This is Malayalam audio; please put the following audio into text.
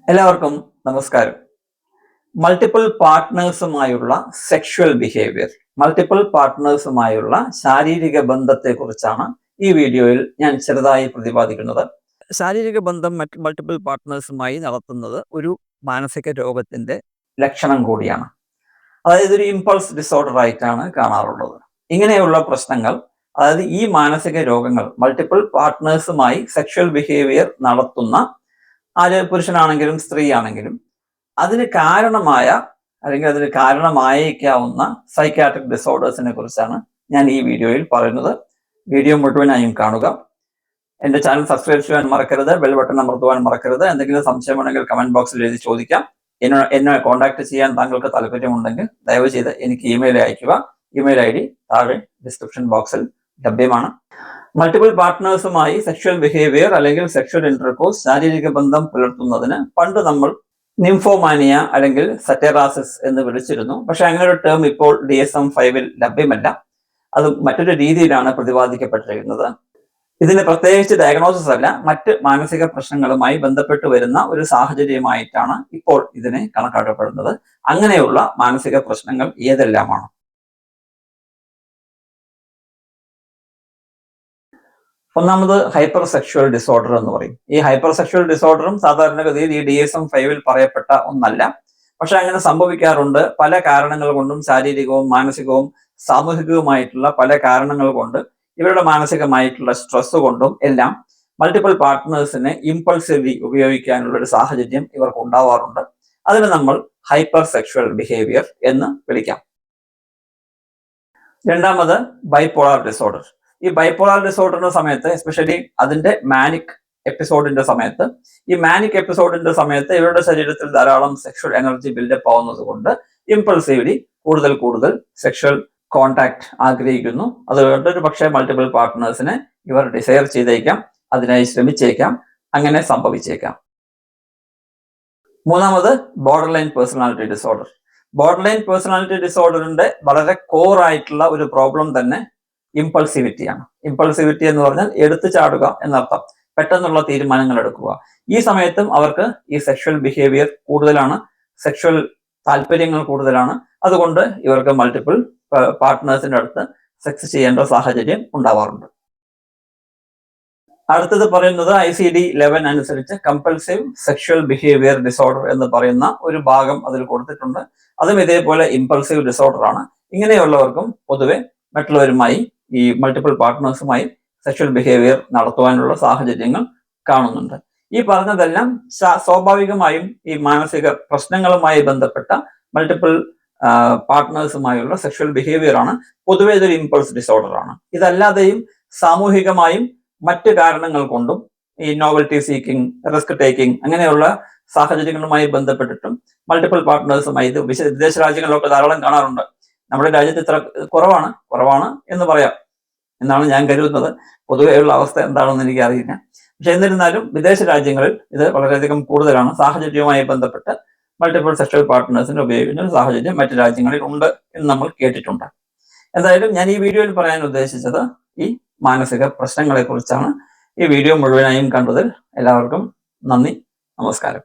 എല്ലാവർക്കും നമസ്കാരം. മൾട്ടിപ്പിൾ പാർട്ട്നേഴ്സുമായുള്ള സെക്ഷൽ ബിഹേവിയർ, മൾട്ടിപ്പിൾ പാർട്ട്നേഴ്സുമായുള്ള ശാരീരിക ബന്ധത്തെക്കുറിച്ചാണ് ഈ വീഡിയോയിൽ ഞാൻ ചെറുതായി പ്രതിപാദിക്കുന്നത്. ശാരീരിക ബന്ധം മൾട്ടിപ്പിൾ പാർട്ട്നേഴ്സുമായി നടത്തുന്നത് ഒരു മാനസിക രോഗത്തിന്റെ ലക്ഷണം കൂടിയാണ്. അതായത് ഒരു ഇമ്പൾസ് ഡിസോർഡർ ആയിട്ടാണ് കാണാറുള്ളത്. ഇങ്ങനെയുള്ള പ്രശ്നങ്ങൾ, അതായത് ഈ മാനസിക രോഗങ്ങൾ മൾട്ടിപ്പിൾ പാർട്ട്നേഴ്സുമായി സെക്ഷൽ ബിഹേവിയർ നടത്തുന്ന പുരുഷനാണെങ്കിലും സ്ത്രീ ആണെങ്കിലും അതിന് കാരണമായ അല്ലെങ്കിൽ അതിന് കാരണമായേക്കാവുന്ന സൈക്കാട്രിക് ഡിസോർഡേഴ്സിനെ കുറിച്ചാണ് ഞാൻ ഈ വീഡിയോയിൽ പറയുന്നത്. വീഡിയോ മുഴുവനായും കാണുക. എന്റെ ചാനൽ സബ്സ്ക്രൈബ് ചെയ്യാൻ മറക്കരുത്, ബെൽ ബട്ടൺ അമർത്തുവാൻ മറക്കരുത്. എന്തെങ്കിലും സംശയമുണ്ടെങ്കിൽ കമന്റ് ബോക്സിൽ എഴുതി ചോദിക്കാം. എന്നെ കോൺടാക്ട് ചെയ്യാൻ താങ്കൾക്ക് താല്പര്യമുണ്ടെങ്കിൽ ദയവ് ചെയ്ത് എനിക്ക് ഇമെയിൽ അയയ്ക്കുക. ഇമെയിൽ ഐ ഡി താഴെ ഡിസ്ക്രിപ്ഷൻ ബോക്സിൽ ലഭ്യമാണ്. മൾട്ടിപ്പിൾ പാർട്ട്നേഴ്സുമായി സെക്ഷൽ ബിഹേവിയർ അല്ലെങ്കിൽ സെക്ഷൽ ഇന്റർകോഴ്സ്, ശാരീരിക ബന്ധം പുലർത്തുന്നതിന് പണ്ട് നമ്മൾ നിംഫോമാനിയ അല്ലെങ്കിൽ സറ്റെറാസിസ് എന്ന് വിളിച്ചിരുന്നു. പക്ഷെ അങ്ങനെ ഒരു ടേം ഇപ്പോൾ DSM-5 ലഭ്യമല്ല. അത് മറ്റൊരു രീതിയിലാണ് പ്രതിപാദിക്കപ്പെട്ടിരിക്കുന്നത്. ഇതിന് പ്രത്യേകിച്ച് ഡയഗ്നോസിസ് അല്ല, മറ്റ് മാനസിക പ്രശ്നങ്ങളുമായി ബന്ധപ്പെട്ട് വരുന്ന ഒരു സാഹചര്യമായിട്ടാണ് ഇപ്പോൾ ഇതിനെ കണക്കാക്കപ്പെടുന്നത്. അങ്ങനെയുള്ള മാനസിക പ്രശ്നങ്ങൾ ഏതെല്ലാമാണ്? ഒന്നാമത് ഹൈപ്പർ സെക്ഷുവൽ ഡിസോർഡർ എന്ന് പറയും. ഈ ഹൈപ്പർ സെക്ഷുവൽ ഡിസോർഡറും സാധാരണഗതിയിൽ ഈ DSM-5 പറയപ്പെട്ട ഒന്നല്ല. പക്ഷെ അങ്ങനെ സംഭവിക്കാറുണ്ട്. പല കാരണങ്ങൾ കൊണ്ടും, ശാരീരികവും മാനസികവും സാമൂഹികവുമായിട്ടുള്ള പല കാരണങ്ങൾ കൊണ്ട്, ഇവരുടെ മാനസികമായിട്ടുള്ള സ്ട്രെസ് കൊണ്ടും എല്ലാം മൾട്ടിപ്പിൾ പാർട്ട്നേഴ്സിനെ ഇമ്പൾസീവ്ലി ഉപയോഗിക്കാനുള്ള ഒരു സാഹചര്യം ഇവർക്ക് ഉണ്ടാവാറുണ്ട്. അതിന് നമ്മൾ ഹൈപ്പർ സെക്ഷുവൽ ബിഹേവിയർ എന്ന് വിളിക്കാം. രണ്ടാമത് ബൈപോളാർ ഡിസോർഡർ. ഈ ബൈപോളാർ ഡിസോർഡറിന്റെ സമയത്ത്, എസ്പെഷ്യലി അതിന്റെ മാനിക് എപ്പിസോഡിന്റെ സമയത്ത്, ഈ മാനിക് എപ്പിസോഡിന്റെ സമയത്ത് ഇവരുടെ ശരീരത്തിൽ ധാരാളം സെക്ഷൽ എനർജി ബിൽഡപ്പ് ആവുന്നത് കൊണ്ട് ഇമ്പൾസീവ്ലി കൂടുതൽ സെക്ഷൽ കോണ്ടാക്ട് ആഗ്രഹിക്കുന്നു. അതുകൊണ്ട് ഒരു പക്ഷേ മൾട്ടിപ്പിൾ പാർട്ട്നേഴ്സിനെ ഇവർ ഡിസയർ ചെയ്തേക്കാം, അതിനായി ശ്രമിച്ചേക്കാം, അങ്ങനെ സംഭവിച്ചേക്കാം. മൂന്നാമത് borderline personality disorder. Borderline personality ഡിസോർഡറിന്റെ വളരെ കോർ ആയിട്ടുള്ള ഒരു പ്രോബ്ലം തന്നെ ഇമ്പൾസിവിറ്റിയാണ്. ഇമ്പൾസിവിറ്റി എന്ന് പറഞ്ഞാൽ എടുത്തു ചാടുക എന്നർത്ഥം, പെട്ടെന്നുള്ള തീരുമാനങ്ങൾ എടുക്കുക. ഈ സമയത്തും അവർക്ക് ഈ സെക്ഷൽ ബിഹേവിയർ കൂടുതലാണ്, സെക്ഷൽ താല്പര്യങ്ങൾ കൂടുതലാണ്. അതുകൊണ്ട് ഇവർക്ക് മൾട്ടിപ്പിൾ പാർട്ട്നേഴ്സിന്റെ അടുത്ത് സെക്സ് സാഹചര്യം ഉണ്ടാവാറുണ്ട്. അടുത്തത് പറയുന്നത് ICD-11 അനുസരിച്ച് കമ്പൽസീവ് സെക്ഷൽ ബിഹേവിയർ ഡിസോർഡർ എന്ന് പറയുന്ന ഒരു ഭാഗം അതിൽ കൊടുത്തിട്ടുണ്ട്. അതും ഇതേപോലെ ഇമ്പൾസീവ് ഡിസോർഡർ ആണ്. ഇങ്ങനെയുള്ളവർക്കും പൊതുവെ മറ്റുള്ളവരുമായി, ഈ മൾട്ടിപ്പിൾ പാർട്ട്നേഴ്സുമായി സെക്ഷൽ ബിഹേവിയർ നടത്തുവാനുള്ള സാഹചര്യങ്ങൾ കാണുന്നുണ്ട്. ഈ പറഞ്ഞതെല്ലാം സ്വാഭാവികമായും ഈ മാനസിക പ്രശ്നങ്ങളുമായി ബന്ധപ്പെട്ട മൾട്ടിപ്പിൾ പാർട്ട്നേഴ്സുമായുള്ള സെക്ഷൽ ബിഹേവിയർ ആണ്. പൊതുവെ ഇതൊരു ഇമ്പൾസ് ഡിസോർഡർ ആണ്. ഇതല്ലാതെയും സാമൂഹികമായും മറ്റ് കാരണങ്ങൾ കൊണ്ടും, ഈ നോവൽറ്റി സീക്കിംഗ്, റിസ്ക് ടേക്കിംഗ്, അങ്ങനെയുള്ള സാഹചര്യങ്ങളുമായി ബന്ധപ്പെട്ടിട്ടും മൾട്ടിപ്പിൾ പാർട്ട്നേഴ്സുമായി ഇത് വിദേശ രാജ്യങ്ങളിലൊക്കെ ധാരാളം കാണാറുണ്ട്. നമ്മുടെ രാജ്യത്ത് ഇത്ര കുറവാണ് എന്ന് പറയാം എന്നാണ് ഞാൻ കരുതുന്നത്. പൊതുവെയുള്ള അവസ്ഥ എന്താണെന്ന് എനിക്ക് അറിയില്ല. പക്ഷെ എന്നിരുന്നാലും വിദേശ രാജ്യങ്ങളിൽ ഇത് വളരെയധികം കൂടുതലാണ്. സാഹചര്യവുമായി ബന്ധപ്പെട്ട് മൾട്ടിപ്പിൾ സെക്ഷൽ പാർട്ട്നേഴ്സിനെ ഉപയോഗിക്കുന്ന ഒരു സാഹചര്യം മറ്റു രാജ്യങ്ങളിൽ ഉണ്ട് എന്ന് നമ്മൾ കേട്ടിട്ടുണ്ട്. എന്തായാലും ഞാൻ ഈ വീഡിയോയിൽ പറയാൻ ഉദ്ദേശിച്ചത് ഈ മാനസിക പ്രശ്നങ്ങളെ കുറിച്ചാണ്. ഈ വീഡിയോ മുഴുവനായും കണ്ടതിൽ എല്ലാവർക്കും നന്ദി, നമസ്കാരം.